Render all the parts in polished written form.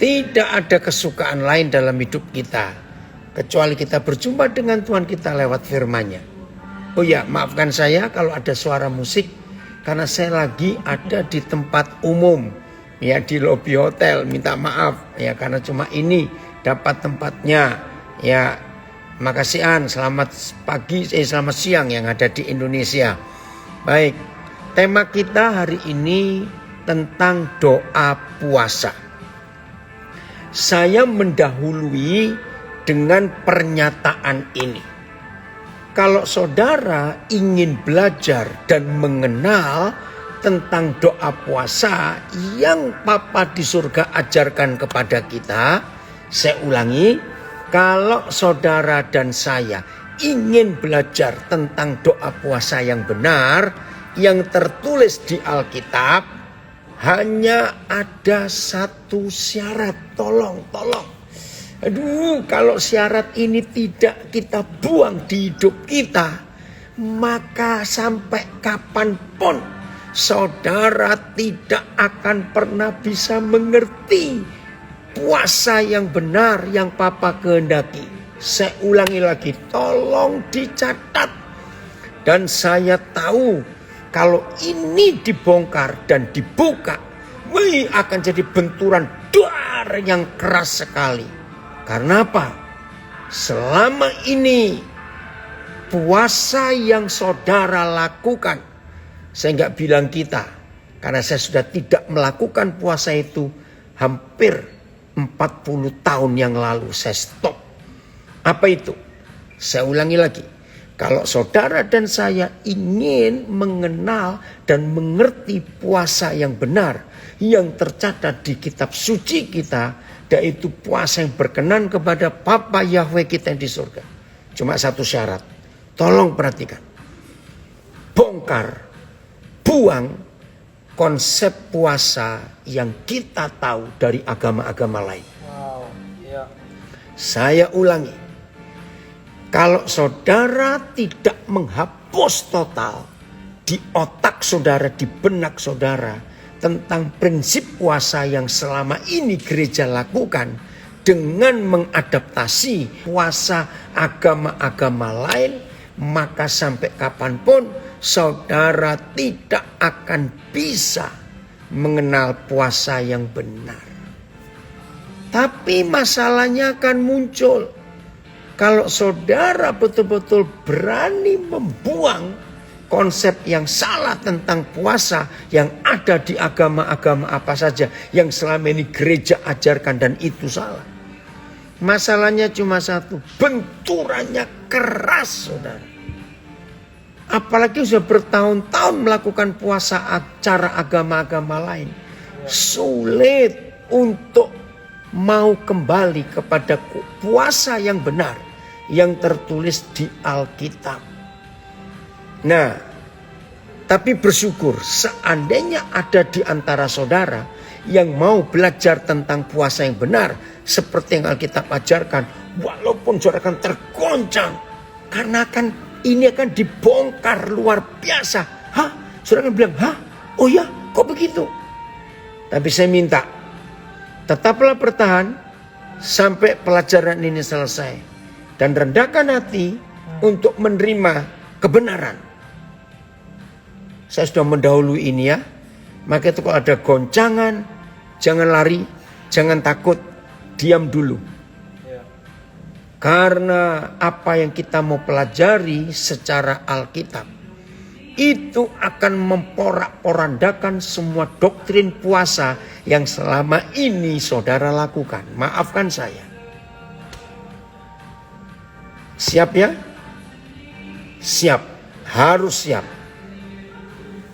Tidak ada kesukaan lain dalam hidup kita kecuali kita berjumpa dengan Tuhan kita lewat firman-Nya. Oh ya, maafkan saya kalau ada suara musik karena saya lagi ada di tempat umum, ya di lobi hotel. Minta maaf ya karena cuma ini dapat tempatnya. Ya, makasih An, selamat pagi, selamat siang yang ada di Indonesia. Baik, tema kita hari ini tentang doa puasa. Saya mendahului dengan pernyataan ini. Kalau saudara ingin belajar dan mengenal tentang doa puasa yang Papa di surga ajarkan kepada kita, saya ulangi, kalau saudara dan saya ingin belajar tentang doa puasa yang benar, yang tertulis di Alkitab, hanya ada satu syarat, tolong. Aduh, kalau syarat ini tidak kita buang di hidup kita, maka sampai kapanpun saudara tidak akan pernah bisa mengerti puasa yang benar yang Papa kehendaki. Saya ulangi lagi, tolong dicatat. Dan saya tahu kalau ini dibongkar dan dibuka, akan jadi benturan dar yang keras sekali. Karena apa? Selama ini puasa yang saudara lakukan, saya nggak bilang kita, karena saya sudah tidak melakukan puasa itu hampir 40 tahun yang lalu saya stop. Apa itu? Saya ulangi lagi. Kalau saudara dan saya ingin mengenal dan mengerti puasa yang benar, yang tercatat di kitab suci kita, yaitu puasa yang berkenan kepada Bapa Yahweh kita yang di surga. Cuma satu syarat, tolong perhatikan. Bongkar, buang konsep puasa yang kita tahu dari agama-agama lain. Saya ulangi. Kalau saudara tidak menghapus total di otak saudara, di benak saudara tentang prinsip puasa yang selama ini gereja lakukan dengan mengadaptasi puasa agama-agama lain, maka sampai kapanpun saudara tidak akan bisa mengenal puasa yang benar. Tapi masalahnya akan muncul kalau saudara betul-betul berani membuang konsep yang salah tentang puasa yang ada di agama-agama apa saja yang selama ini gereja ajarkan dan itu salah. Masalahnya cuma satu, benturannya keras saudara. Apalagi sudah bertahun-tahun melakukan puasa acara agama-agama lain. Sulit untuk mau kembali kepada puasa yang benar yang tertulis di Alkitab. Nah, tapi bersyukur seandainya ada di antara saudara yang mau belajar tentang puasa yang benar seperti yang Alkitab ajarkan, walaupun saudara akan tergoncang karena ini akan dibongkar luar biasa. Hah? Saudara akan bilang, hah? Oh ya, kok begitu? Tapi saya minta, tetaplah bertahan sampai pelajaran ini selesai. Dan rendahkan hati untuk menerima kebenaran. Saya sudah mendahului ini ya. Maka itu kalau ada goncangan, jangan lari, jangan takut, diam dulu. Karena apa yang kita mau pelajari secara Alkitab, itu akan memporak-porandakan semua doktrin puasa yang selama ini saudara lakukan. Maafkan saya. Siap ya? Siap. Harus siap.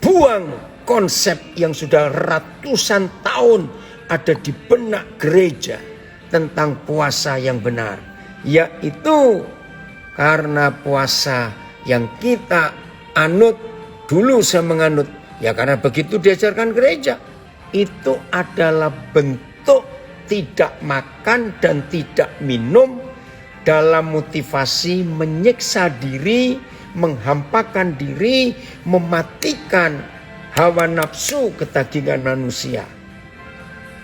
Buang konsep yang sudah ratusan tahun ada di benak gereja tentang puasa yang benar. Yaitu karena puasa yang kita anut, dulu saya menganut, ya karena begitu diajarkan gereja. Itu adalah bentuk tidak makan dan tidak minum dalam motivasi menyiksa diri, menghampakan diri, mematikan hawa nafsu ketagihan manusia.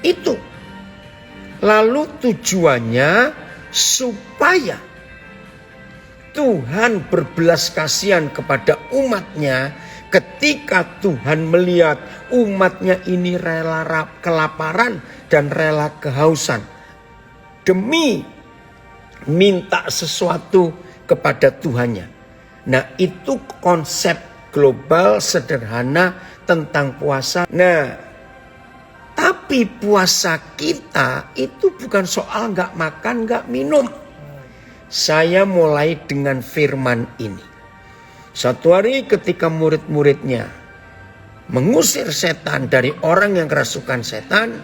Itu. Lalu tujuannya supaya Tuhan berbelas kasihan kepada umatnya ketika Tuhan melihat umatnya ini rela kelaparan dan rela kehausan. Demi minta sesuatu kepada Tuhannya. Nah, itu konsep global sederhana tentang puasa. Nah, tapi puasa kita itu bukan soal nggak makan, nggak minum. Saya mulai dengan firman ini. Suatu hari ketika murid-muridnya mengusir setan dari orang yang kerasukan setan,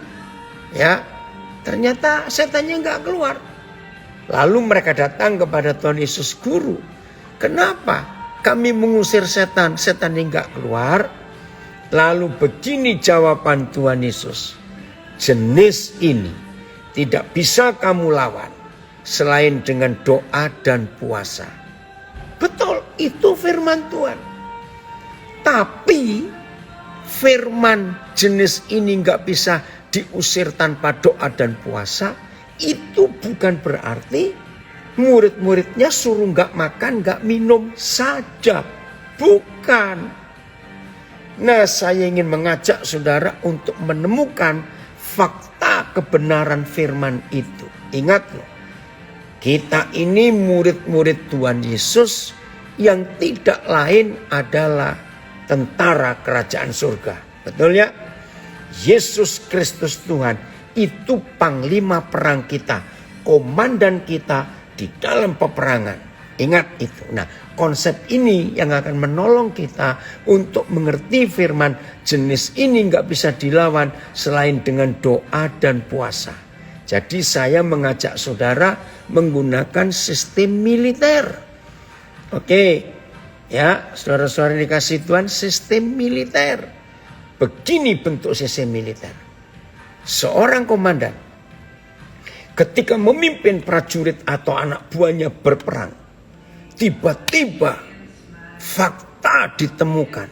ya ternyata setannya nggak keluar. Lalu mereka datang kepada Tuhan Yesus, Guru, kenapa kami mengusir setan, setannya nggak keluar? Lalu begini jawaban Tuhan Yesus, jenis ini tidak bisa kamu lawan selain dengan doa dan puasa. Betul, itu firman Tuhan. Tapi firman jenis ini nggak bisa diusir tanpa doa dan puasa. Itu bukan berarti murid-muridnya suruh nggak makan, nggak minum saja. Bukan. Nah, saya ingin mengajak saudara untuk menemukan fakta kebenaran firman itu. Ingat loh, kita ini murid-murid Tuhan Yesus yang tidak lain adalah tentara kerajaan surga. Betul ya? Yesus Kristus Tuhan itu panglima perang kita, komandan kita di dalam peperangan. Ingat itu. Nah, konsep ini yang akan menolong kita untuk mengerti firman jenis ini nggak bisa dilawan selain dengan doa dan puasa. Jadi saya mengajak saudara menggunakan sistem militer. Oke, ya saudara-saudara dikasih Tuhan, sistem militer. Begini bentuk sistem militer. Seorang komandan ketika memimpin prajurit atau anak buahnya berperang, tiba-tiba fakta ditemukan.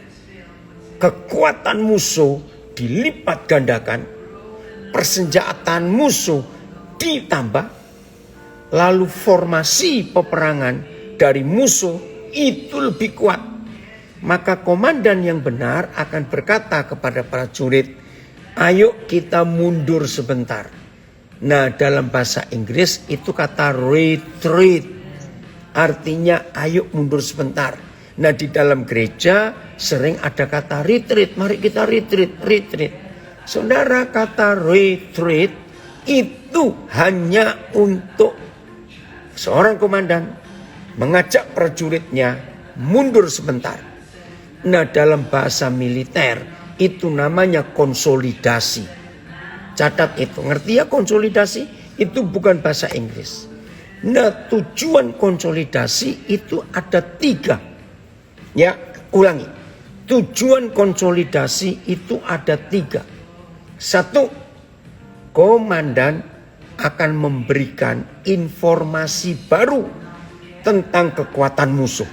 Kekuatan musuh dilipat gandakan, persenjataan musuh ditambah, lalu formasi peperangan dari musuh itu lebih kuat. Maka komandan yang benar akan berkata kepada prajurit, ayo kita mundur sebentar. Nah, dalam bahasa Inggris itu kata retreat. Artinya ayo mundur sebentar. Nah, di dalam gereja sering ada kata retreat. Mari kita retreat. Saudara, kata retreat itu hanya untuk seorang komandan mengajak prajuritnya mundur sebentar. Nah, dalam bahasa militer itu namanya konsolidasi. Catat itu, ngerti ya konsolidasi? Itu bukan bahasa Inggris. Nah, tujuan konsolidasi itu ada 3. Ya, ulangi. Tujuan konsolidasi itu ada 3. 1, komandan akan memberikan informasi baru tentang kekuatan musuh.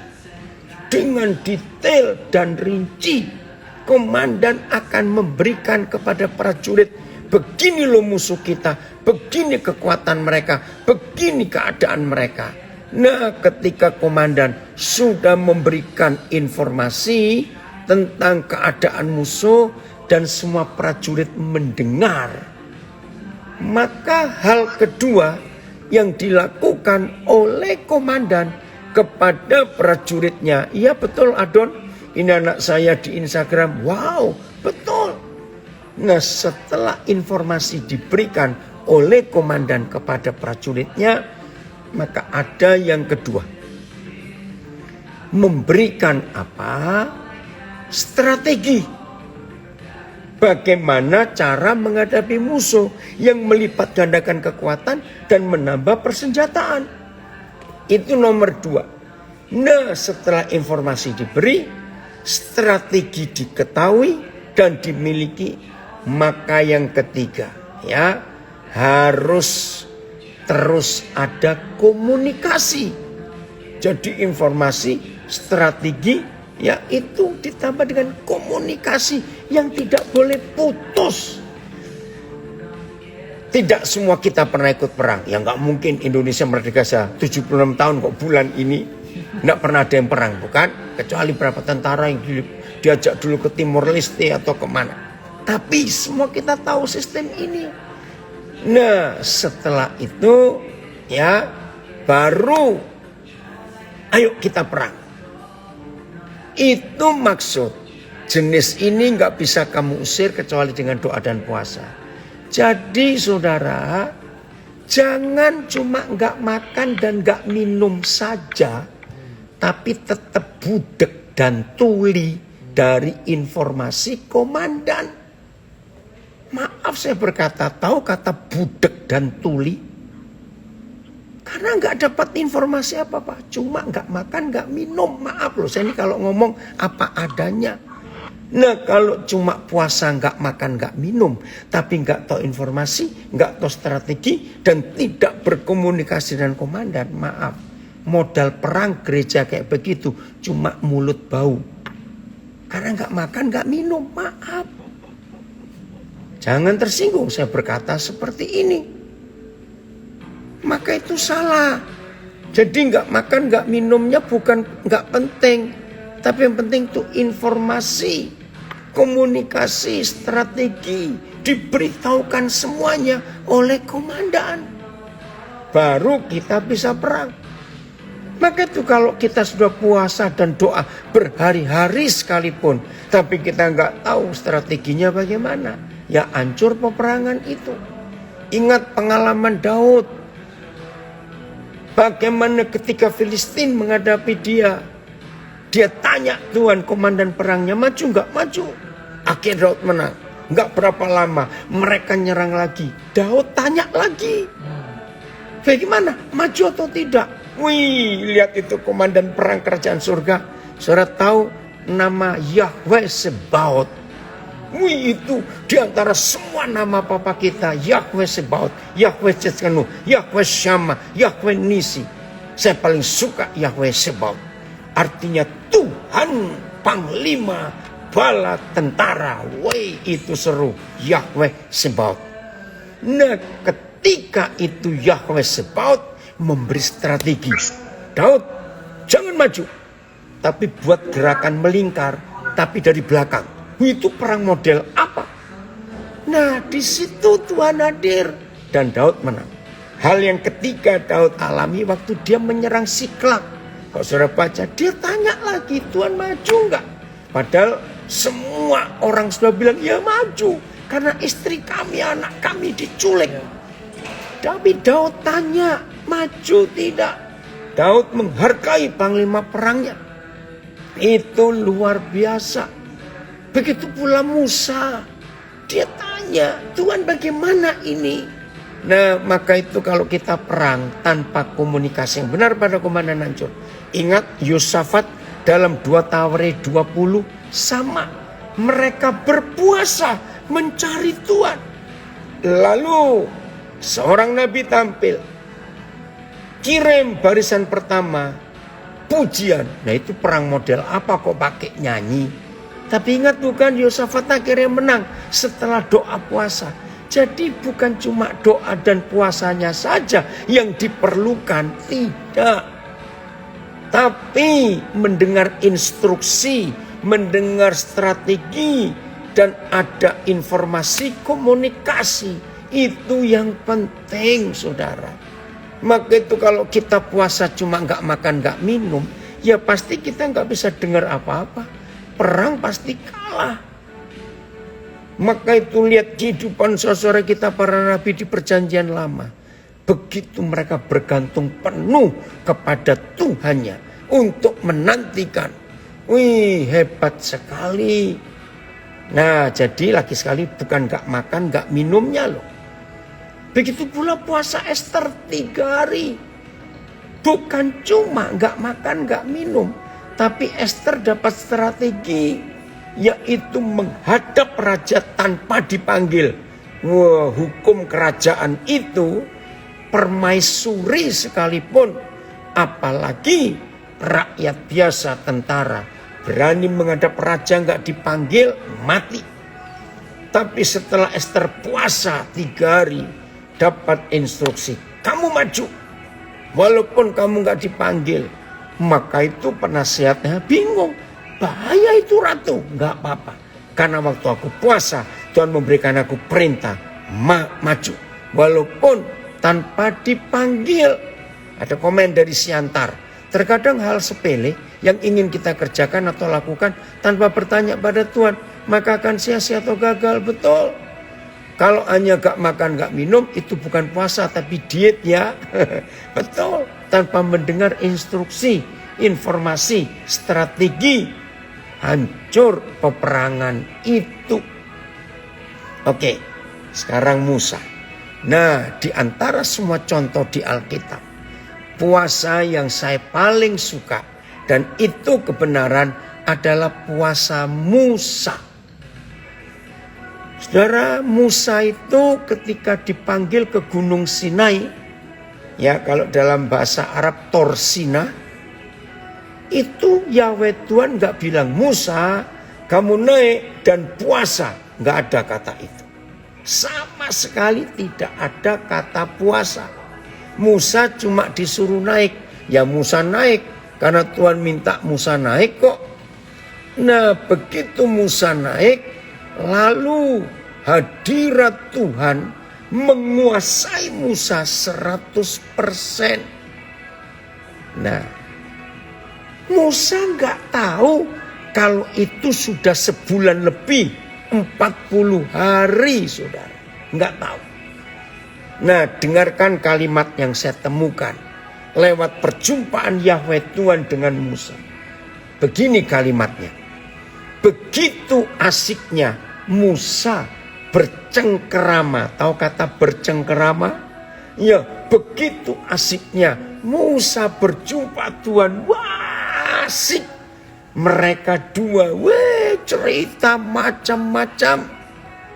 Dengan detail dan rinci, komandan akan memberikan kepada prajurit, begini loh musuh kita, begini kekuatan mereka, begini keadaan mereka. Nah, ketika komandan sudah memberikan informasi tentang keadaan musuh dan semua prajurit mendengar, maka hal kedua yang dilakukan oleh komandan kepada prajuritnya, iya betul Adon, ini anak saya di Instagram, wow betul. Nah, setelah informasi diberikan oleh komandan kepada prajuritnya, maka ada yang kedua, memberikan apa? Strategi. Bagaimana cara menghadapi musuh yang melipat gandakan kekuatan dan menambah persenjataan. Itu nomor 2. Nah, setelah informasi diberi, strategi diketahui dan dimiliki, maka yang ketiga, ya, harus terus ada komunikasi. Jadi informasi, strategi, ya itu ditambah dengan komunikasi yang tidak boleh putus. Tidak semua kita pernah ikut perang. Ya nggak mungkin Indonesia merdeka 76 tahun kok bulan ini nggak pernah ada yang perang, bukan? Kecuali berapa tentara yang diajak dulu ke Timor Leste atau kemana. Tapi semua kita tahu sistem ini. Nah setelah itu ya baru ayo kita perang. Itu maksud. Jenis ini nggak bisa kamu usir kecuali dengan doa dan puasa. Jadi saudara, jangan cuma nggak makan dan nggak minum saja, tapi tetap budek dan tuli dari informasi komandan. Maaf saya berkata, tahu kata budek dan tuli? Karena nggak dapat informasi apa-apa, cuma nggak makan, nggak minum. Maaf loh, saya ini kalau ngomong apa adanya. Nah kalau cuma puasa nggak makan nggak minum tapi nggak tahu informasi, nggak tahu strategi dan tidak berkomunikasi dengan komandan, maaf, modal perang gereja kayak begitu cuma mulut bau karena nggak makan nggak minum, maaf. Jangan tersinggung saya berkata seperti ini, maka itu salah. Jadi nggak makan nggak minumnya bukan nggak penting, tapi yang penting itu informasi, komunikasi, strategi, diberitahukan semuanya oleh komandan. Baru kita bisa perang. Maka itu kalau kita sudah puasa dan doa berhari-hari sekalipun, tapi kita nggak tahu strateginya bagaimana, ya hancur peperangan itu. Ingat pengalaman Daud. Bagaimana ketika Filistin menghadapi dia. Dia tanya Tuhan, komandan perangnya maju nggak? Maju. Akhirnya Daud menang. Nggak berapa lama mereka nyerang lagi. Daud tanya lagi, bagaimana? Maju atau tidak? Wih, lihat itu komandan perang kerajaan surga. Saudara tahu nama Yahweh Sebaot. Wih, itu diantara semua nama papa kita, Yahweh Sebaot, Yahweh Tsidkenu, Yahweh Syama, Yahweh Nisi. Saya paling suka Yahweh Sebaot. Artinya Tuhan Panglima Bala Tentara. Woi, itu seru. Yahweh Sebaot. Nah ketika itu Yahweh Sebaot memberi strategi. Daud jangan maju, tapi buat gerakan melingkar, tapi dari belakang. Itu perang model apa? Nah di situ Tuhan hadir dan Daud menang. Hal yang ketiga Daud alami waktu dia menyerang Siklag. Kalau saudara baca, dia tanya lagi, Tuhan maju enggak? Padahal semua orang sudah bilang, ya maju. Karena istri kami, anak kami diculik. Tapi Daud tanya, maju tidak? Daud menghargai panglima perangnya. Itu luar biasa. Begitu pula Musa. Dia tanya, Tuhan bagaimana ini? Nah maka itu kalau kita perang tanpa komunikasi yang benar pada komandan hancur. Ingat Yosafat dalam 2 Tawari 20 sama. Mereka berpuasa mencari Tuhan. Lalu seorang nabi tampil. Kirim barisan pertama pujian. Nah itu perang model apa kok pakai nyanyi? Tapi ingat bukan Yosafat akhirnya menang setelah doa puasa. Jadi bukan cuma doa dan puasanya saja yang diperlukan, tidak. Tapi mendengar instruksi, mendengar strategi, dan ada informasi komunikasi. Itu yang penting saudara. Maka itu kalau kita puasa cuma nggak makan nggak minum, ya pasti kita nggak bisa dengar apa-apa. Perang pasti kalah. Maka itu lihat kehidupan saudara kita para nabi di perjanjian lama. Begitu mereka bergantung penuh kepada Tuhannya untuk menantikan. Wih hebat sekali. Nah jadi lagi sekali bukan gak makan gak minumnya loh. Begitu pula puasa Ester 3 hari. Bukan cuma gak makan gak minum. Tapi Ester dapat strategi. Yaitu menghadap raja tanpa dipanggil. Wah hukum kerajaan itu permaisuri sekalipun, apalagi rakyat biasa tentara berani menghadap raja nggak dipanggil mati. Tapi setelah Ester puasa 3 hari, dapat instruksi, kamu maju. Walaupun kamu nggak dipanggil. Maka itu penasihatnya bingung. Bahaya itu ratu. Nggak apa-apa. Karena waktu aku puasa, Tuhan memberikan aku perintah. Maju. Walaupun tanpa dipanggil. Ada komen dari Siantar. Terkadang hal sepele yang ingin kita kerjakan atau lakukan tanpa bertanya pada Tuhan. Maka akan sia-sia atau gagal. Betul. Kalau hanya gak makan, gak minum, itu bukan puasa tapi diet ya. Betul. Tanpa mendengar instruksi, informasi, strategi, hancur peperangan itu. Oke, sekarang Musa. Nah, di antara semua contoh di Alkitab, puasa yang saya paling suka dan itu kebenaran adalah puasa Musa. Saudara, Musa itu ketika dipanggil ke Gunung Sinai, ya kalau dalam bahasa Arab Torsina, itu Yahweh Tuhan gak bilang, Musa kamu naik dan puasa. Gak ada kata itu. Sama sekali tidak ada kata puasa. Musa cuma disuruh naik. Ya Musa naik karena Tuhan minta Musa naik kok. Nah begitu Musa naik, lalu hadirat Tuhan menguasai Musa 100%. Nah, Musa nggak tahu kalau itu sudah sebulan lebih, 40 hari saudara. Nggak tahu. Nah, dengarkan kalimat yang saya temukan lewat perjumpaan Yahweh Tuhan dengan Musa. Begini kalimatnya. Begitu asiknya Musa bercengkerama. Tahu kata bercengkerama? Ya, begitu asiknya Musa berjumpa Tuhan. Wah, asik. Mereka dua, cerita macam-macam.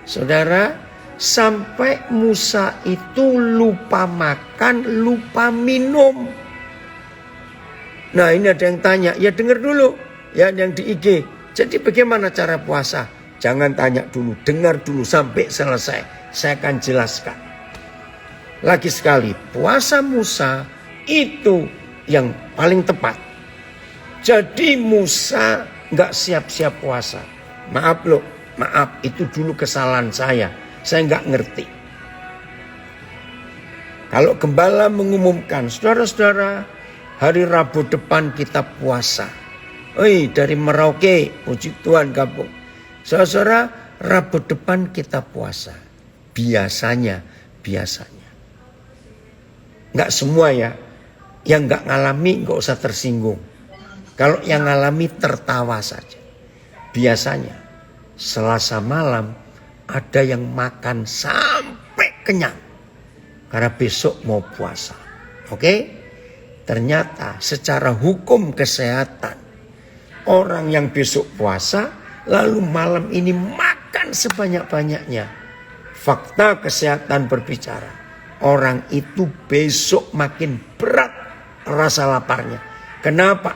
Saudara, sampai Musa itu lupa makan, lupa minum. Nah, ini ada yang tanya. Ya dengar dulu. Ya yang di IG. Jadi bagaimana cara puasa? Jangan tanya dulu, dengar dulu sampai selesai. Saya akan jelaskan. Lagi sekali, puasa Musa itu yang paling tepat. Jadi Musa nggak siap-siap puasa. Maaf loh, maaf itu dulu kesalahan saya. Saya nggak ngerti. Kalau gembala mengumumkan, saudara-saudara, hari Rabu depan kita puasa. Dari Merauke, puji Tuhan kampung. Saudara, Rabu depan kita puasa. Biasanya. Nggak semua ya. Yang nggak ngalami nggak usah tersinggung. Kalau yang ngalami tertawa saja. Biasanya, Selasa malam ada yang makan sampai kenyang. Karena besok mau puasa. Oke? Ternyata secara hukum kesehatan. Orang yang besok puasa, lalu malam ini makan sebanyak-banyaknya. Fakta kesehatan berbicara. Orang itu besok makin berat rasa laparnya. Kenapa?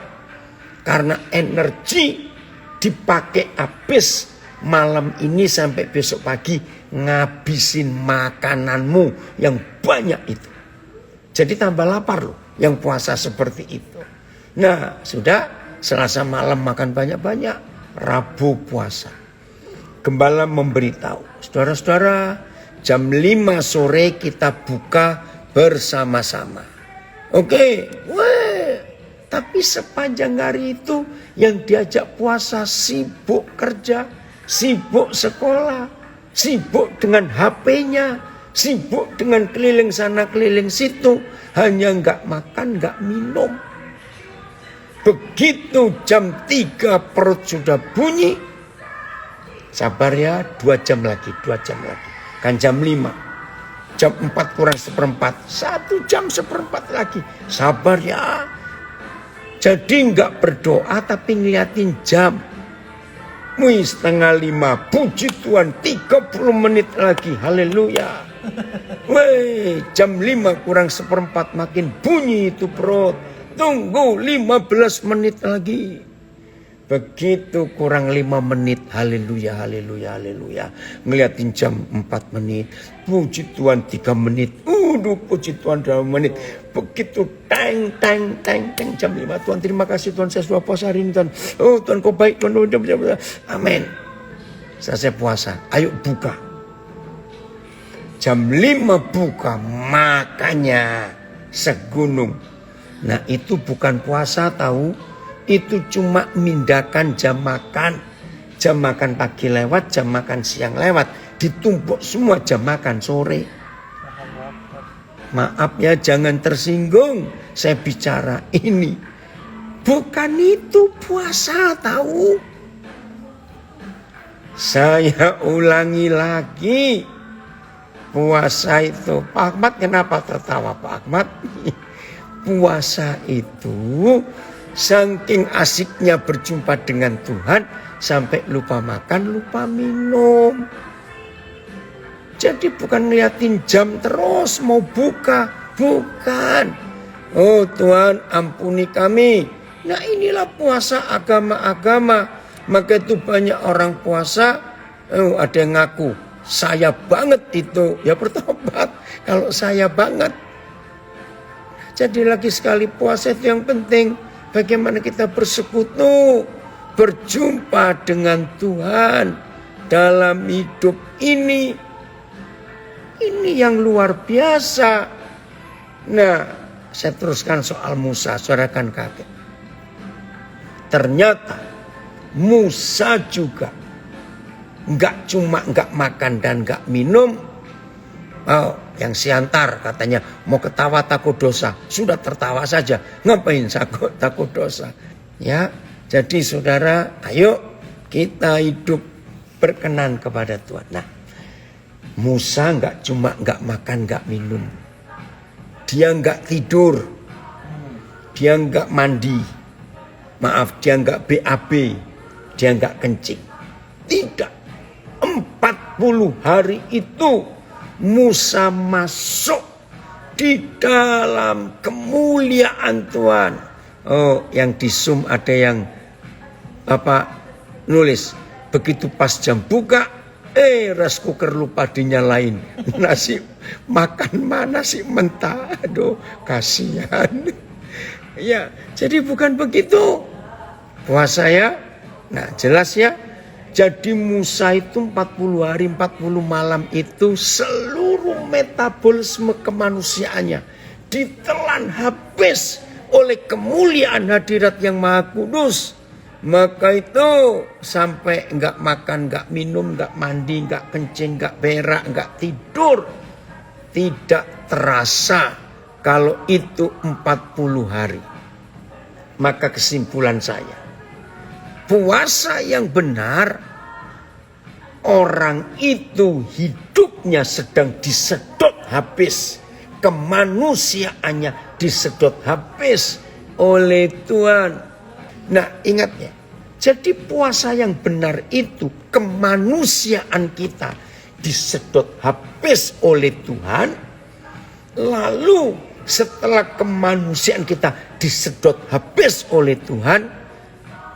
Karena energi dipakai habis malam ini sampai besok pagi. Ngabisin makananmu yang banyak itu. Jadi tambah lapar loh yang puasa seperti itu. Nah sudah. Selasa malam makan banyak-banyak, Rabu puasa. Gembala memberitahu, saudara-saudara, jam 5 sore kita buka bersama-sama. Oke, tapi sepanjang hari itu yang diajak puasa sibuk kerja, sibuk sekolah, sibuk dengan HP-nya, sibuk dengan keliling sana keliling situ, hanya nggak makan, nggak minum. Begitu jam 3 perut sudah bunyi. Sabar ya, 2 jam lagi. Kan jam 5. Jam 4 kurang seperempat. 1 jam seperempat lagi. Sabar ya. Jadi enggak berdoa tapi ngeliatin jam. Setengah 5. Puji Tuhan 30 menit lagi. Haleluya. Jam 5 kurang seperempat makin bunyi itu perut. Tunggu 15 menit lagi. Begitu kurang 5 menit, haleluya, haleluya, haleluya. Ngeliatin jam 4 menit, puji Tuhan 3 menit, puji Tuhan 2 menit. Begitu teng jam 5, Tuhan terima kasih Tuhan saya sudah puasa hari ini Tuhan. Oh Tuhan kau baik Tuhan, amin. Selesai puasa, ayo buka. Jam 5 buka, makannya segunung. Nah itu bukan puasa tahu. Itu cuma mindakan jam makan. Jam makan pagi lewat, jam makan siang lewat. Ditumpuk semua jam makan sore. Maaf ya, jangan tersinggung. Saya bicara ini. Bukan itu puasa tahu. Saya ulangi lagi. Puasa itu. Pak Ahmad kenapa tertawa Pak Ahmad? Puasa itu saking asiknya berjumpa dengan Tuhan sampai lupa makan, lupa minum. Jadi bukan ngeliatin jam terus mau buka, bukan. Oh Tuhan ampuni kami. Nah inilah puasa agama-agama. Maka itu banyak orang puasa, ada yang ngaku saya banget itu. Ya bertobat kalau saya banget. Jadi lagi sekali puasa itu yang penting. Bagaimana kita bersekutu, berjumpa dengan Tuhan dalam hidup ini. Ini yang luar biasa. Nah, saya teruskan soal Musa, saudara kan kaget. Ternyata Musa juga nggak cuma nggak makan dan nggak minum. Oh, yang siantar katanya mau ketawa takut dosa. Sudah tertawa saja. Ngapain takut dosa? Ya, jadi saudara, ayo kita hidup berkenan kepada Tuhan. Nah, Musa nggak cuma nggak makan, nggak minum. Dia nggak tidur. Dia nggak mandi. Maaf, dia nggak BAB. Dia nggak kencing. Tidak. 40 hari itu Musa masuk di dalam kemuliaan Tuhan. Oh, yang di Zoom ada yang nulis. Begitu pas jam buka, rice cooker lupa dinyalain. Nasi makan mana sih mentah. Aduh, kasihan. Ya, jadi bukan begitu. Puasa ya. Nah, jelas ya. Jadi Musa itu 40 hari 40 malam itu seluruh metabolisme kemanusiaannya ditelan habis oleh kemuliaan hadirat yang maha kudus. Maka itu sampai enggak makan, enggak minum, enggak mandi, enggak kencing, enggak berak, enggak tidur. Tidak terasa kalau itu 40 hari. Maka kesimpulan saya, puasa yang benar, orang itu hidupnya sedang disedot habis. Kemanusiaannya disedot habis oleh Tuhan. Nah ingat ya, jadi puasa yang benar itu kemanusiaan kita disedot habis oleh Tuhan. Lalu setelah kemanusiaan kita disedot habis oleh Tuhan,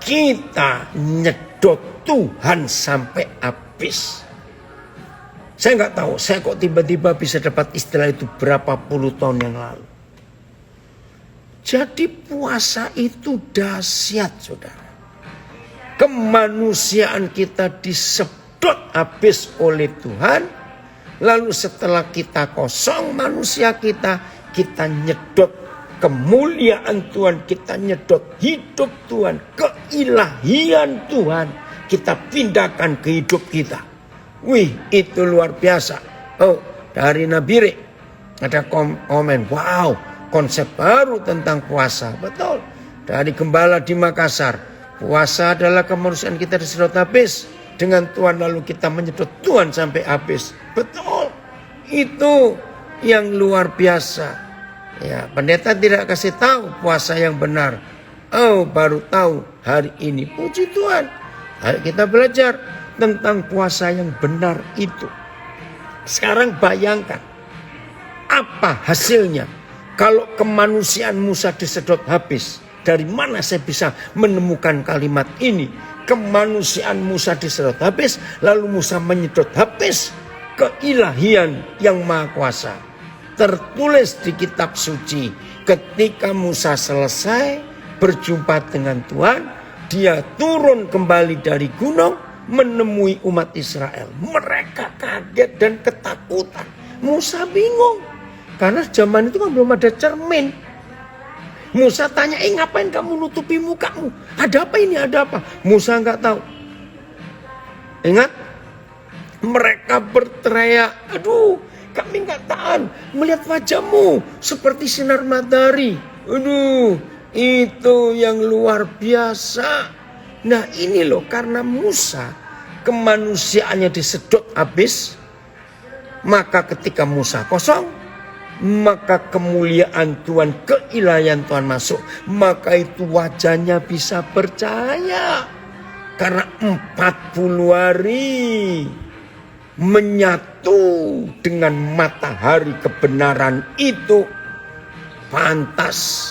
kita nyedot Tuhan sampai habis. Saya nggak tahu, saya kok tiba-tiba bisa dapat istilah itu berapa puluh tahun yang lalu. Jadi puasa itu dahsyat, saudara. Kemanusiaan kita disedot habis oleh Tuhan. Lalu setelah kita kosong manusia kita nyedot kemuliaan Tuhan, kita nyedot hidup Tuhan, keilahian Tuhan, kita pindahkan ke hidup kita. Wih, itu luar biasa. Oh, dari Nabire ada komen, wow, konsep baru tentang puasa. Betul. Dari Gembala di Makassar, puasa adalah kemanusiaan kita disedot habis dengan Tuhan, lalu kita menyedot Tuhan sampai habis. Betul. Itu yang luar biasa. Ya, pendeta tidak kasih tahu puasa yang benar. Oh, baru tahu hari ini. Puji Tuhan. Ayo kita belajar tentang puasa yang benar itu. Sekarang bayangkan apa hasilnya kalau kemanusiaan Musa disedot habis. dari mana saya bisa menemukan kalimat ini? Kemanusiaan Musa disedot habis, lalu Musa menyedot habis keilahian yang maha kuasa. Tertulis di kitab suci, ketika Musa selesai berjumpa dengan Tuhan, dia turun kembali dari gunung menemui umat Israel. Mereka kaget dan ketakutan. Musa bingung, karena zaman itu kan belum ada cermin. Musa tanya, ngapain kamu nutupi mukamu? Ada apa ini, ada apa? Musa nggak tahu. Ingat, mereka berteriak, aduh kami nggak tahan melihat wajahmu seperti sinar matahari. Aduh, itu yang luar biasa. Nah ini loh, karena Musa kemanusiaannya disedot habis, maka ketika Musa kosong, maka kemuliaan Tuhan, keilahian Tuhan masuk. Maka itu wajahnya bisa percaya. Karena 40 hari menyatu dengan matahari kebenaran itu pantas.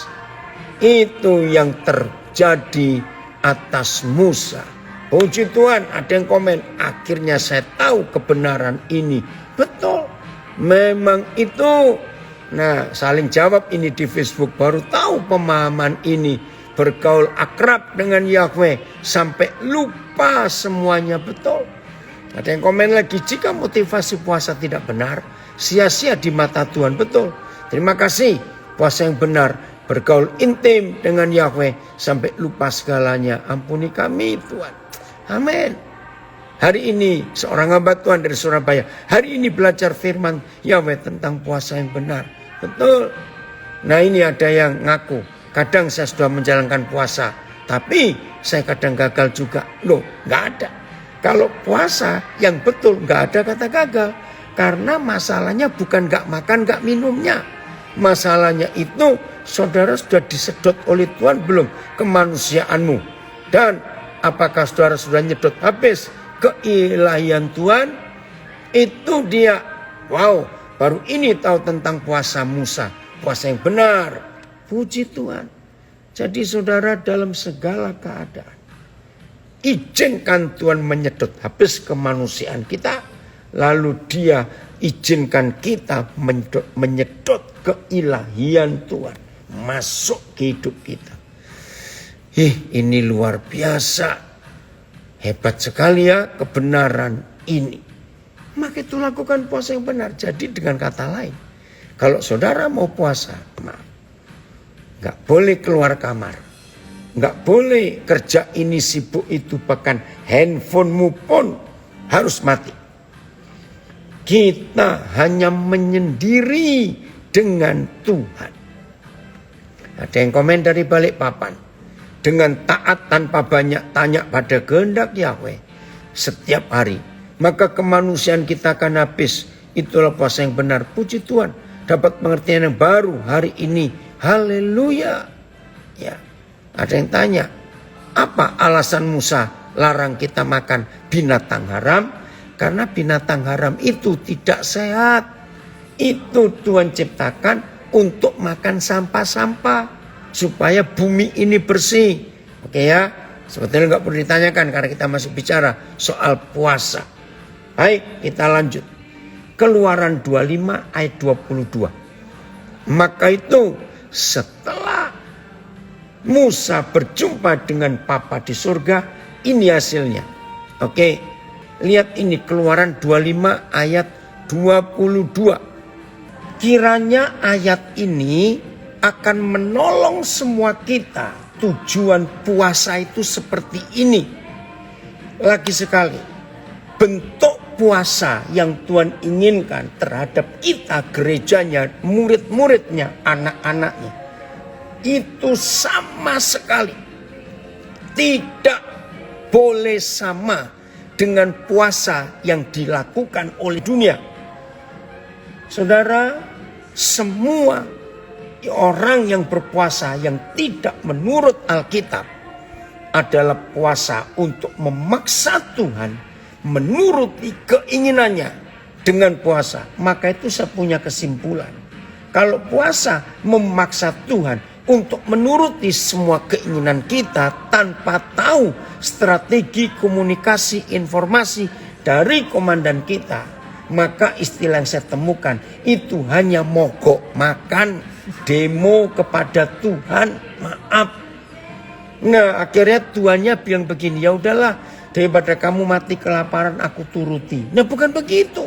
Itu yang terjadi atas Musa. Puji Tuhan, ada yang komen, akhirnya saya tahu kebenaran ini. Betul, memang itu. Nah, saling jawab ini di Facebook, baru tahu pemahaman ini. Bergaul akrab dengan Yahweh sampai lupa semuanya. Betul. Ada yang komen lagi, jika motivasi puasa tidak benar, sia-sia di mata Tuhan. Betul. Terima kasih, puasa yang benar, bergaul intim dengan Yahweh sampai lupa segalanya. Ampuni kami Tuhan. Amin. Hari ini seorang hamba Tuhan dari Surabaya, hari ini belajar firman Yahweh tentang puasa yang benar. Betul. Nah ini ada yang ngaku, kadang saya sudah menjalankan puasa, tapi saya kadang gagal juga. Loh, nggak ada. Kalau puasa yang betul nggak ada kata gagal. Karena masalahnya bukan nggak makan, nggak minumnya. Masalahnya itu saudara sudah disedot oleh Tuhan belum kemanusiaanmu. Dan apakah saudara sudah nyedot habis keilahian Tuhan? Itu dia. Wow. Baru ini tahu tentang puasa Musa. Puasa yang benar. Puji Tuhan. Jadi saudara dalam segala keadaan, izinkan Tuhan menyedot habis kemanusiaan kita. Lalu dia izinkan kita menyedot keilahian Tuhan. Masuk ke hidup kita. Ini luar biasa. Hebat sekali ya kebenaran ini. Maka itu lakukan puasa yang benar. Jadi dengan kata lain, kalau saudara mau puasa, nggak boleh keluar kamar, nggak boleh kerja ini sibuk itu, bahkan handphonemu pun harus mati. Kita hanya menyendiri dengan Tuhan. Ada yang komen dari Balikpapan, dengan taat tanpa banyak tanya pada kehendak Yahweh setiap hari, maka kemanusiaan kita akan habis. Itulah puasa yang benar. Puji Tuhan, dapat pengertian yang baru hari ini. Haleluya. Ya, ada yang tanya, apa alasan Musa larang kita makan binatang haram? Karena binatang haram itu tidak sehat. Itu Tuhan ciptakan untuk makan sampah-sampah supaya bumi ini bersih. Oke ya, sebetulnya nggak perlu ditanyakan karena kita masih bicara soal puasa. Baik, kita lanjut. Keluaran 25 ayat 22. Maka itu setelah Musa berjumpa dengan Bapa di surga, ini hasilnya. Oke, lihat ini Keluaran 25 ayat 22. Kiranya ayat ini akan menolong semua kita. Tujuan puasa itu seperti ini. Lagi sekali, bentuk puasa yang Tuhan inginkan terhadap kita, gerejanya, murid-muridnya, anak-anaknya, itu sama sekali tidak boleh sama dengan puasa yang dilakukan oleh dunia. Saudara, semua orang yang berpuasa yang tidak menurut Alkitab adalah puasa untuk memaksa Tuhan menuruti keinginannya dengan puasa. Maka itu saya punya kesimpulan, kalau puasa memaksa Tuhan untuk menuruti semua keinginan kita tanpa tahu strategi komunikasi informasi dari komandan kita, maka istilah yang saya temukan itu hanya mogok makan, demo kepada Tuhan, maaf. Nah, akhirnya Tuhannya bilang begini, ya udahlah, daripada kamu mati kelaparan aku turuti. Nah, bukan begitu.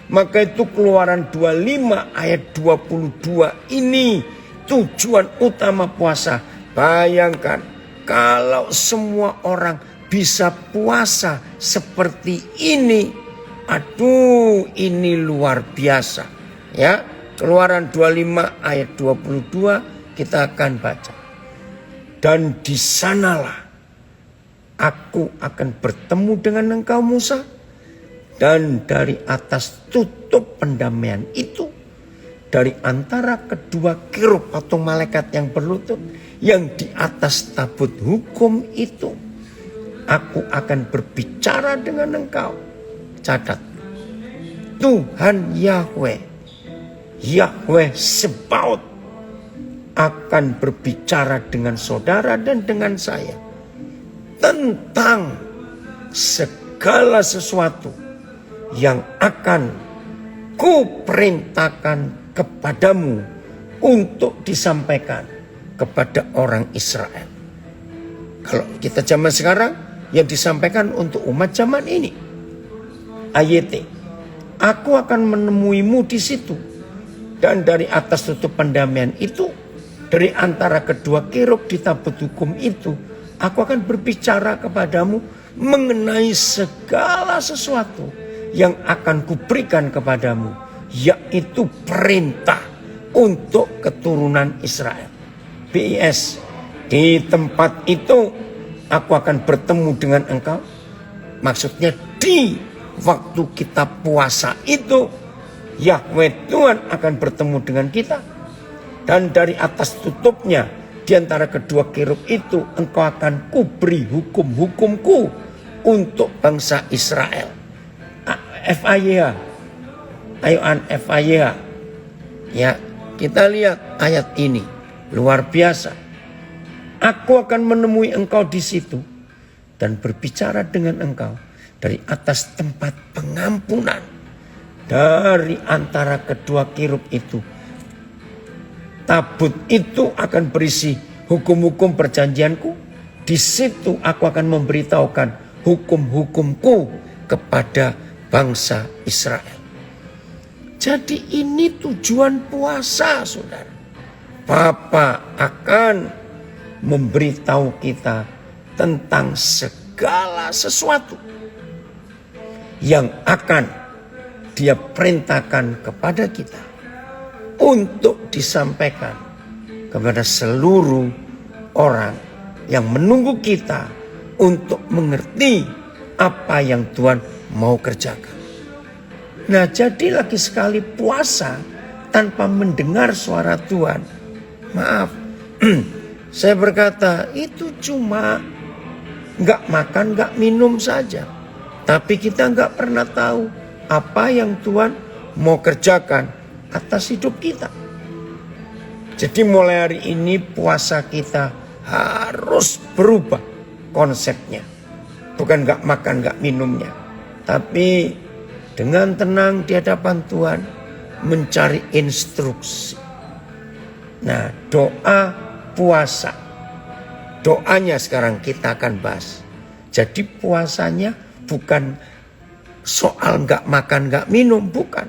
Maka itu Keluaran 25 ayat 22 ini tujuan utama puasa. Bayangkan kalau semua orang bisa puasa seperti ini. Aduh, ini luar biasa. Ya, Keluaran 25 ayat 22 kita akan baca. Dan di sanalah aku akan bertemu dengan engkau Musa, dan dari atas tutup pendamaian itu, dari antara kedua kerub atau malaikat yang berlutut, yang di atas tabut hukum itu, aku akan berbicara dengan engkau. Catat, Tuhan Yahweh, Yahweh Sebaot akan berbicara dengan saudara dan dengan saya tentang segala sesuatu yang akan kuperintahkan kepadamu untuk disampaikan kepada orang Israel. Kalau kita zaman sekarang, yang disampaikan untuk umat zaman ini. AYT, aku akan menemuimu di situ, dan dari atas tutup pendamaian itu, dari antara kedua kerub di tabut hukum itu, aku akan berbicara kepadamu mengenai segala sesuatu yang akan kuberikan kepadamu, yaitu perintah untuk keturunan Israel. BIS, di tempat itu aku akan bertemu dengan engkau. Maksudnya di waktu kita puasa itu, Yahweh Tuhan akan bertemu dengan kita. Dan dari atas tutupnya, di antara kedua kerub itu, engkau akan kuberi hukum-hukumku untuk bangsa Israel. FAYH, ayo FAYH. Ya, kita lihat ayat ini, luar biasa. Aku akan menemui engkau di situ dan berbicara dengan engkau dari atas tempat pengampunan, dari antara kedua kerub itu. Tabut itu akan berisi hukum-hukum perjanjianku. Di situ aku akan memberitahukan hukum-hukumku kepada bangsa Israel. Jadi ini tujuan puasa, saudara. Bapa akan memberitahu kita tentang segala sesuatu yang akan Dia perintahkan kepada kita untuk disampaikan kepada seluruh orang yang menunggu kita untuk mengerti apa yang Tuhan mau kerjakan. Nah, jadi lagi sekali puasa tanpa mendengar suara Tuhan. Maaf, saya berkata itu cuma gak makan, gak minum saja. Tapi kita gak pernah tahu apa yang Tuhan mau kerjakan atas hidup kita. Jadi mulai hari ini puasa kita harus berubah konsepnya. Bukan gak makan, gak minumnya. Tapi dengan tenang di hadapan Tuhan mencari instruksi. Nah, doa puasa. Doanya sekarang kita akan bahas. Jadi puasanya bukan soal gak makan, gak minum, bukan.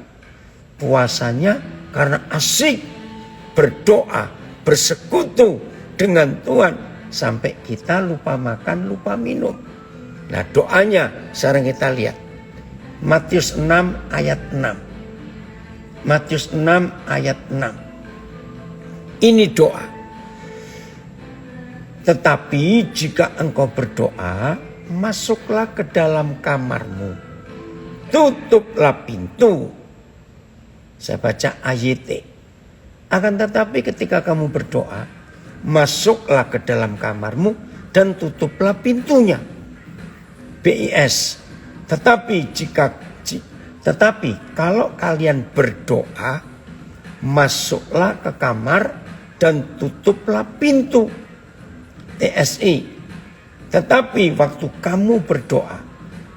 Puasanya karena asik berdoa, bersekutu dengan Tuhan sampai kita lupa makan, lupa minum. Nah, doanya sekarang kita lihat. Matius 6 ayat 6. Matius 6 ayat 6. Ini doa. Tetapi jika engkau berdoa, masuklah ke dalam kamarmu. Tutuplah pintu. Saya baca AYT. Akan tetapi ketika kamu berdoa, masuklah ke dalam kamarmu dan tutuplah pintunya. BIS. Tetapi kalau kalian berdoa, masuklah ke kamar dan tutuplah pintu. TSI. Tetapi waktu kamu berdoa,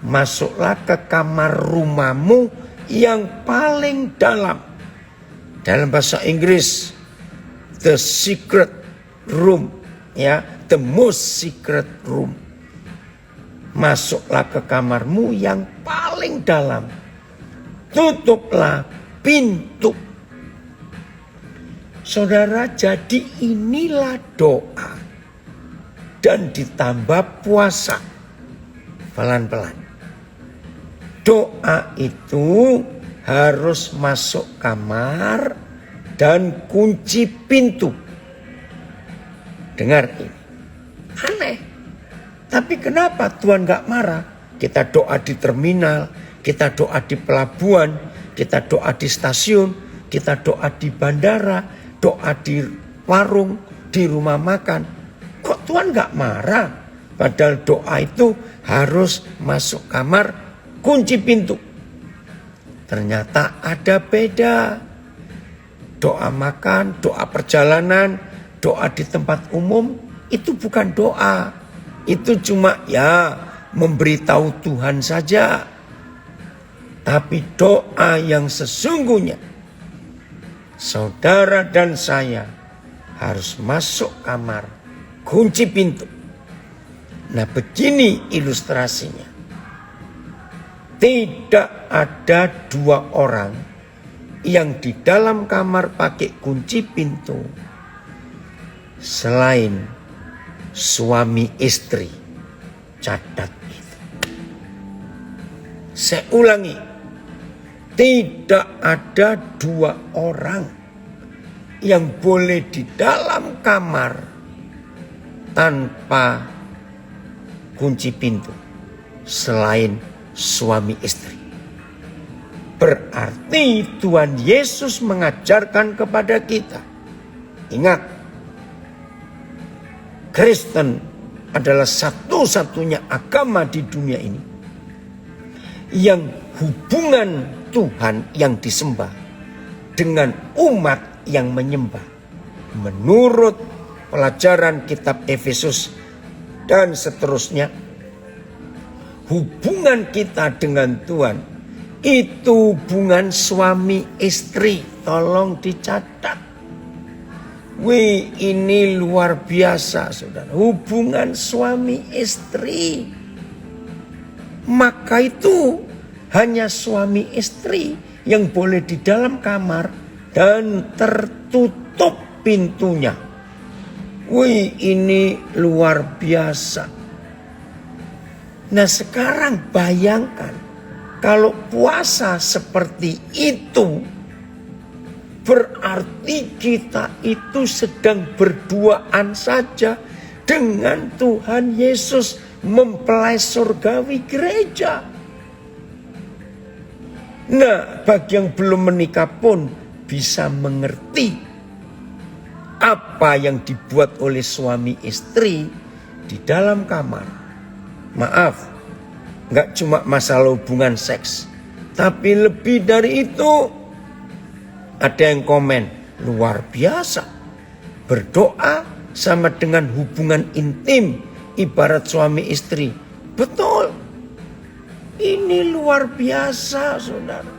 masuklah ke kamar rumahmu yang paling dalam. Dalam bahasa Inggris, the secret room, ya, the most secret room. Masuklah ke kamarmu yang paling dalam. Tutuplah pintu. Saudara, jadi inilah doa. Dan ditambah puasa. Pelan-pelan. Doa itu harus masuk kamar dan kunci pintu. Dengar ini. Aneh. Tapi kenapa Tuhan gak marah? Kita doa di terminal, kita doa di pelabuhan, kita doa di stasiun, kita doa di bandara, doa di warung, di rumah makan. Kok Tuhan gak marah? Padahal doa itu harus masuk kamar, kunci pintu. Ternyata ada beda. Doa makan, doa perjalanan, doa di tempat umum itu bukan doa. Itu cuma ya memberitahu Tuhan saja. Tapi doa yang sesungguhnya, saudara dan saya harus masuk kamar, kunci pintu. Nah, begini ilustrasinya. Tidak ada dua orang yang di dalam kamar pakai kunci pintu selain suami istri. Catat itu. Saya ulangi. Tidak ada dua orang yang boleh di dalam kamar tanpa kunci pintu selain suami istri. Berarti Tuhan Yesus mengajarkan kepada kita. Ingat, Kristen adalah satu-satunya agama di dunia ini yang hubungan Tuhan yang disembah dengan umat yang menyembah. Menurut pelajaran kitab Efesus dan seterusnya, hubungan kita dengan Tuhan itu hubungan suami istri. Tolong dicatat. Wih, ini luar biasa, saudara. Hubungan suami istri. Maka itu hanya suami istri yang boleh di dalam kamar dan tertutup pintunya. Wih, ini luar biasa. Nah, sekarang bayangkan kalau puasa seperti itu, berarti kita itu sedang berduaan saja dengan Tuhan Yesus, mempelai surgawi gereja. Nah, bagi yang belum menikah pun bisa mengerti apa yang dibuat oleh suami istri di dalam kamar. Maaf, gak cuma masalah hubungan seks, tapi lebih dari itu. Ada yang komen, luar biasa. Berdoa sama dengan hubungan intim, ibarat suami istri. Betul. Ini luar biasa, saudara.